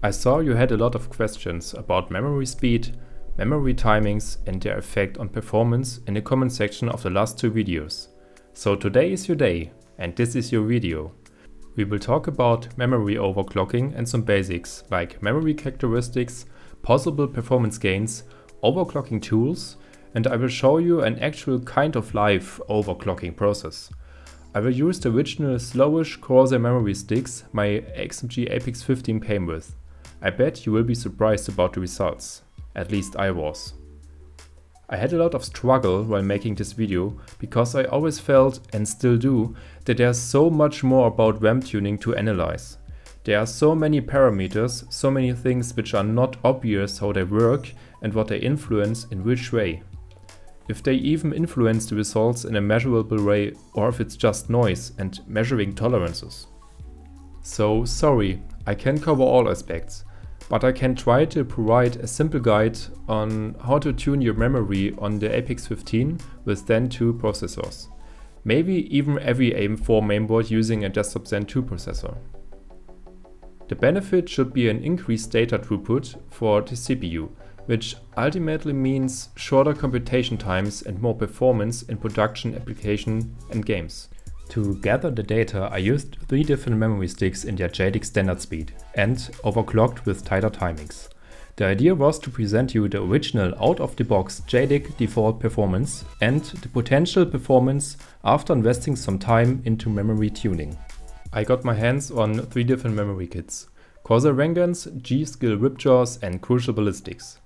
I saw you had a lot of questions about memory speed, memory timings and their effect on performance in the comment section of the last two videos. So today is your day and this is your video. We will talk about memory overclocking and some basics like memory characteristics, possible performance gains, overclocking tools, and I will show you an actual kind of live overclocking process. I will use the original slowish Corsair memory sticks my XMG Apex 15 came with. I bet you will be surprised about the results. At least I was. I had a lot of struggle while making this video because I always felt, and still do, that there's so much more about RAM tuning to analyze. There are so many parameters, so many things which are not obvious how they work and what they influence in which way. If they even influence the results in a measurable way or if it's just noise and measuring tolerances. So sorry, I can't cover all aspects, but I can try to provide a simple guide on how to tune your memory on the Apex 15 with Zen 2 processors. Maybe even every AM4 mainboard using a Desktop Zen 2 processor. The benefit should be an increased data throughput for the CPU, which ultimately means shorter computation times and more performance in production application and games. To gather the data, I used 3 different memory sticks in their JEDEC standard speed and overclocked with tighter timings. The idea was to present you the original out-of-the-box JEDEC default performance and the potential performance after investing some time into memory tuning. I got my hands on 3 different memory kits: Corsair Vengeance, G.Skill Ripjaws and Crucial Ballistics.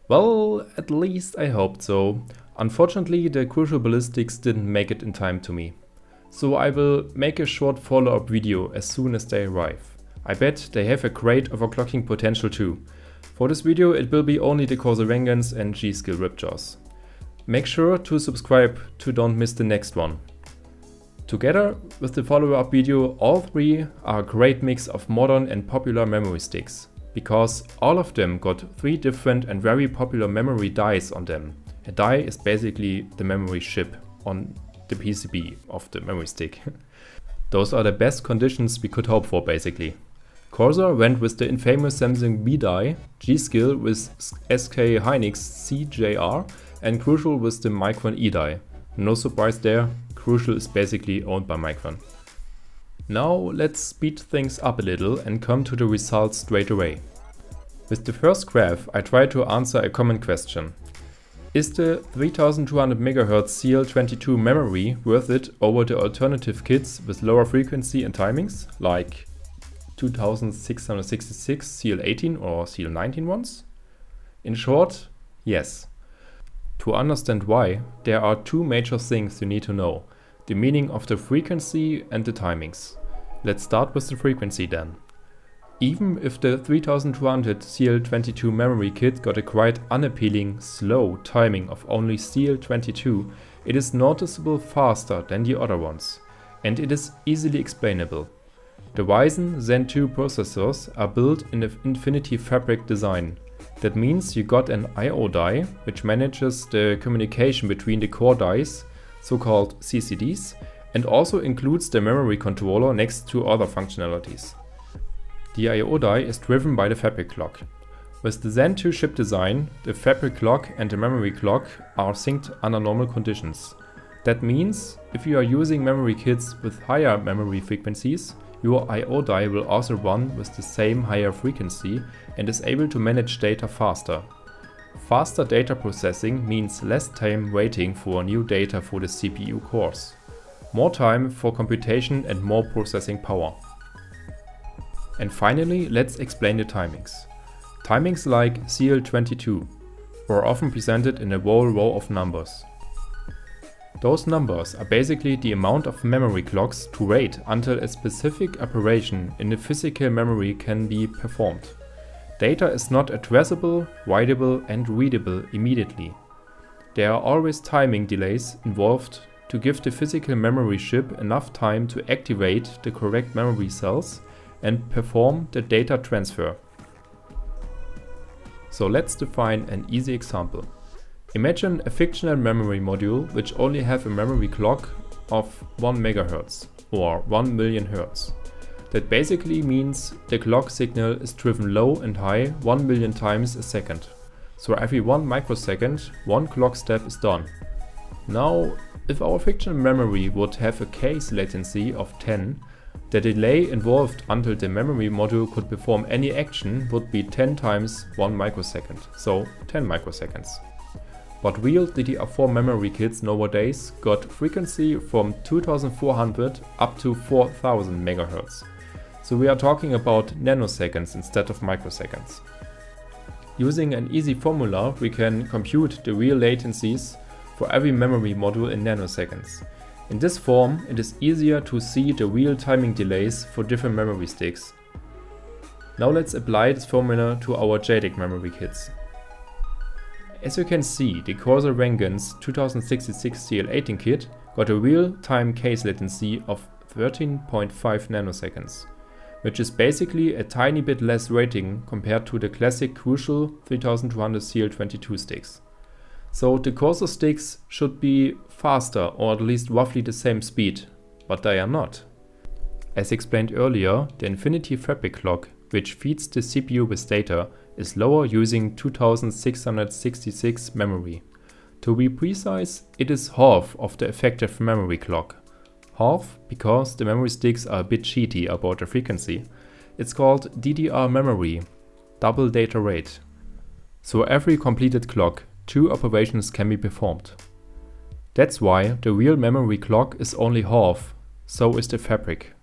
Well, at least I hoped so. Unfortunately, the Crucial Ballistics didn't make it in time to me. So I will make a short follow-up video as soon as they arrive. I bet they have a great overclocking potential too. For this video it will be only the Corsair Vengeance and G.Skill Ripjaws. Make sure to subscribe to don't miss the next one. Together with the follow-up video, all 3 are a great mix of modern and popular memory sticks, because all of them got 3 different and very popular memory dies on them. A die is basically the memory chip on the PCB of the memory stick. Those are the best conditions we could hope for basically. Corsair went with the infamous Samsung B die, G.Skill with SK Hynix CJR and Crucial with the Micron E die. No surprise there, Crucial is basically owned by Micron. Now let's speed things up a little and come to the results straight away. With the first graph I try to answer a common question. Is the 3200 MHz CL22 memory worth it over the alternative kits with lower frequency and timings, like 2666 CL18 or CL19 ones? In short, yes. To understand why, there are 2 major things you need to know: the meaning of the frequency and the timings. Let's start with the frequency then. Even if the 3200 CL22 memory kit got a quite unappealing, slow timing of only CL22, it is noticeably faster than the other ones, and it is easily explainable. The Ryzen Zen 2 processors are built in an Infinity Fabric design. That means you got an I/O die, which manages the communication between the core dies, so-called CCDs, and also includes the memory controller next to other functionalities. The I/O die is driven by the Fabric clock. With the Zen 2 chip design, the Fabric clock and the memory clock are synced under normal conditions. That means if you are using memory kits with higher memory frequencies, your I/O die will also run with the same higher frequency and is able to manage data faster. Faster data processing means less time waiting for new data for the CPU cores. More time for computation and more processing power. And finally, let's explain the timings. Timings like CL22 were often presented in a whole row of numbers. Those numbers are basically the amount of memory clocks to wait until a specific operation in the physical memory can be performed. Data is not addressable, writable and readable immediately. There are always timing delays involved to give the physical memory chip enough time to activate the correct memory cells and perform the data transfer. So let's define an easy example. Imagine a fictional memory module which only have a memory clock of 1 MHz or 1 million Hz. That basically means the clock signal is driven low and high 1 million times a second. So every 1 microsecond, 1 clock step is done. Now, if our fictional memory would have a case latency of 10, the delay involved until the memory module could perform any action would be 10 times 1 microsecond, so 10 microseconds. But real DDR4 memory kits nowadays got frequency from 2400 up to 4000 MHz. So we are talking about nanoseconds instead of microseconds. Using an easy formula, we can compute the real latencies for every memory module in nanoseconds. In this form, it is easier to see the real timing delays for different memory sticks. Now let's apply this formula to our JEDEC memory kits. As you can see, the Corsair Vengeance 2066 CL18 kit got a real-time case latency of 13.5 nanoseconds, which is basically a tiny bit less rating compared to the classic Crucial 3200 CL22 sticks. So the Corsair sticks should be faster or at least roughly the same speed, but they are not. As explained earlier, the Infinity Fabric clock, which feeds the CPU with data, is lower using 2666 memory. To be precise, it is half of the effective memory clock. Half because the memory sticks are a bit cheaty about the frequency. It's called DDR memory, double data rate. So every completed clock, 2 operations can be performed. That's why the real memory clock is only half, so is the fabric.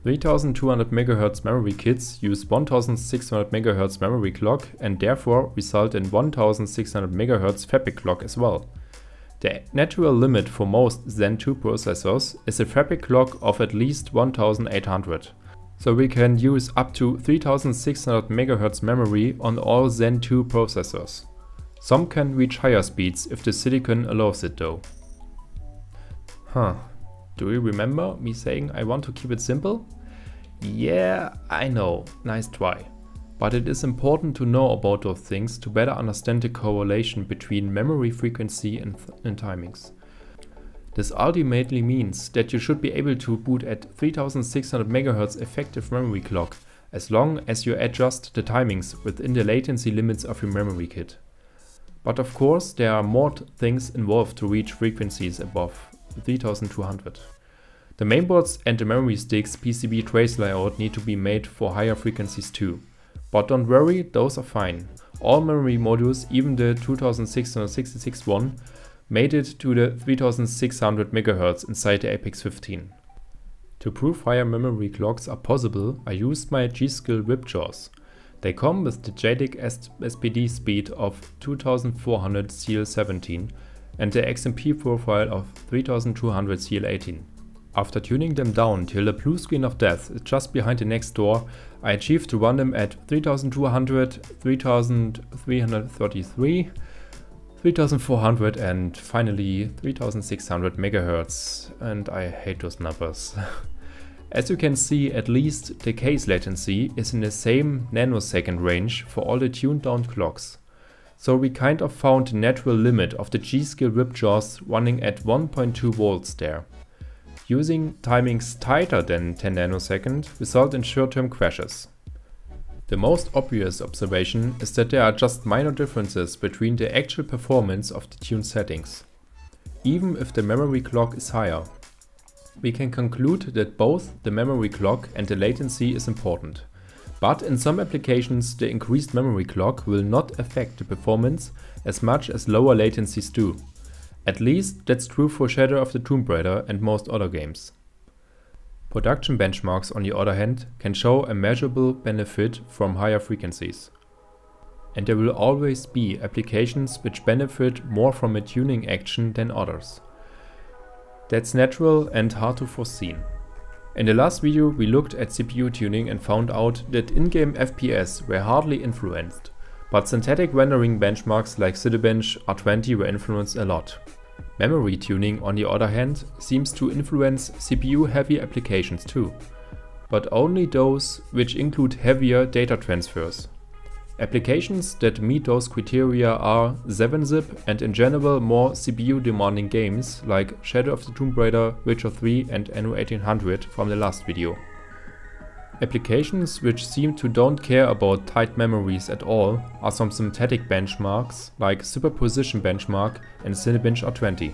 3200 MHz memory kits use 1600 MHz memory clock and therefore result in 1600 MHz fabric clock as well. The natural limit for most Zen 2 processors is a fabric clock of at least 1800. So we can use up to 3600 MHz memory on all Zen 2 processors. Some can reach higher speeds if the silicon allows it though. Do you remember me saying I want to keep it simple? Yeah, I know, nice try. But it is important to know about those things to better understand the correlation between memory frequency and timings. This ultimately means that you should be able to boot at 3600 MHz effective memory clock as long as you adjust the timings within the latency limits of your memory kit. But of course there are more things involved to reach frequencies above 3200. The mainboards and the memory sticks PCB trace layout need to be made for higher frequencies too. But don't worry, those are fine. All memory modules, even the 2666 one, made it to the 3600 MHz inside the Apex 15. To prove higher memory clocks are possible, I used my G.Skill Ripjaws. They come with the JEDEC SPD speed of 2400 CL17 and the XMP profile of 3200 CL18. After tuning them down till the blue screen of death is just behind the next door, I achieved to run them at 3200, 3333, 3400 and finally 3600 MHz, and I hate those numbers. As you can see, at least the case latency is in the same nanosecond range for all the tuned down clocks. So we kind of found the natural limit of the G.Skill Ripjaws running at 1.2 volts there. Using timings tighter than 10 nanosecond result in short-term crashes. The most obvious observation is that there are just minor differences between the actual performance of the tuned settings, even if the memory clock is higher. We can conclude that both the memory clock and the latency is important, but in some applications the increased memory clock will not affect the performance as much as lower latencies do. At least that's true for Shadow of the Tomb Raider and most other games. Production benchmarks on the other hand can show a measurable benefit from higher frequencies. And there will always be applications which benefit more from a tuning action than others. That's natural and hard to foresee. In the last video we looked at CPU tuning and found out that in-game FPS were hardly influenced, but synthetic rendering benchmarks like Cinebench R20 were influenced a lot. Memory tuning, on the other hand, seems to influence CPU-heavy applications too, but only those which include heavier data transfers. Applications that meet those criteria are 7-zip and in general more CPU demanding games like Shadow of the Tomb Raider, Witcher 3 and Anno 1800 from the last video. Applications which seem to don't care about tight memories at all are some synthetic benchmarks like Superposition Benchmark and Cinebench R20.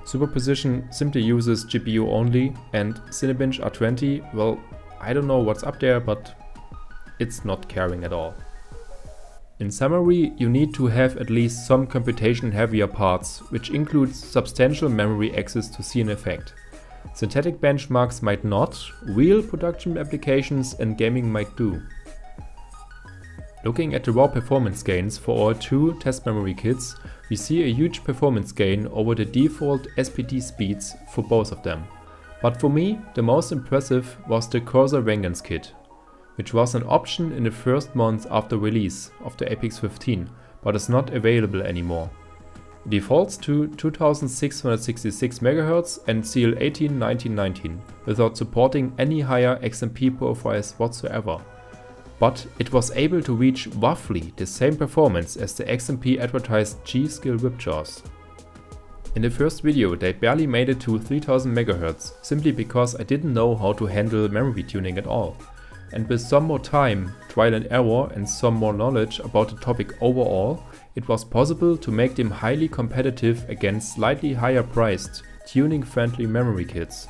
Superposition simply uses GPU only and Cinebench R20, well, I don't know what's up there, but it's not caring at all. In summary, you need to have at least some computation heavier parts, which includes substantial memory access to see an effect. Synthetic benchmarks might not, real production applications and gaming might do. Looking at the raw performance gains for our two test memory kits, we see a huge performance gain over the default SPD speeds for both of them. But for me, the most impressive was the Corsair Vengeance kit, which was an option in the first month after release of the Apix 15, but is not available anymore. It defaults to 2666 MHz and CL18-1919 without supporting any higher XMP profiles whatsoever. But it was able to reach roughly the same performance as the XMP advertised G.Skill Ripjaws. In the first video they barely made it to 3000 MHz, simply because I didn't know how to handle memory tuning at all. And with some more time, trial and error and some more knowledge about the topic overall, it was possible to make them highly competitive against slightly higher priced, tuning friendly memory kits.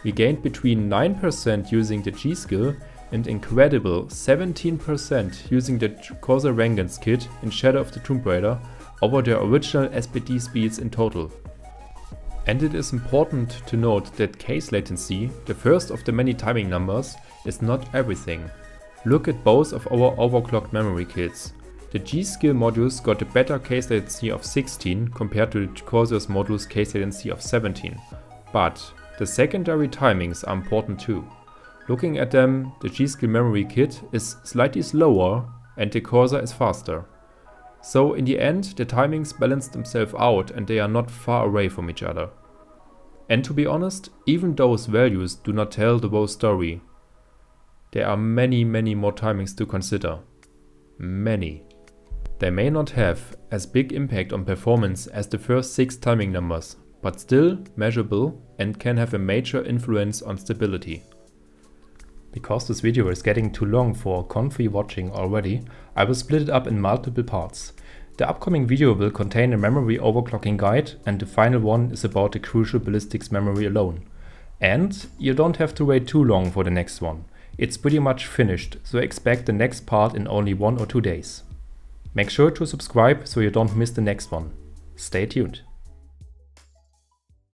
We gained between 9% using the G.Skill and incredible 17% using the Corsair Vengeance kit in Shadow of the Tomb Raider over the original SPD speeds in total. And it is important to note that case latency, the first of the many timing numbers, is not everything. Look at both of our overclocked memory kits. The G.Skill modules got a better case latency of 16 compared to the Corsair's modules case latency of 17. But the secondary timings are important too. Looking at them, the G.Skill memory kit is slightly slower and the Corsair is faster. So in the end the timings balance themselves out and they are not far away from each other. And to be honest, even those values do not tell the whole story. There are many more timings to consider. Many. They may not have as big impact on performance as the first 6 timing numbers, but still measurable and can have a major influence on stability. Because this video is getting too long for comfy watching already, I will split it up in multiple parts. The upcoming video will contain a memory overclocking guide and the final one is about the crucial ballistics memory alone. And you don't have to wait too long for the next one. It's pretty much finished, so expect the next part in only 1 or 2 days. Make sure to subscribe so you don't miss the next one. Stay tuned.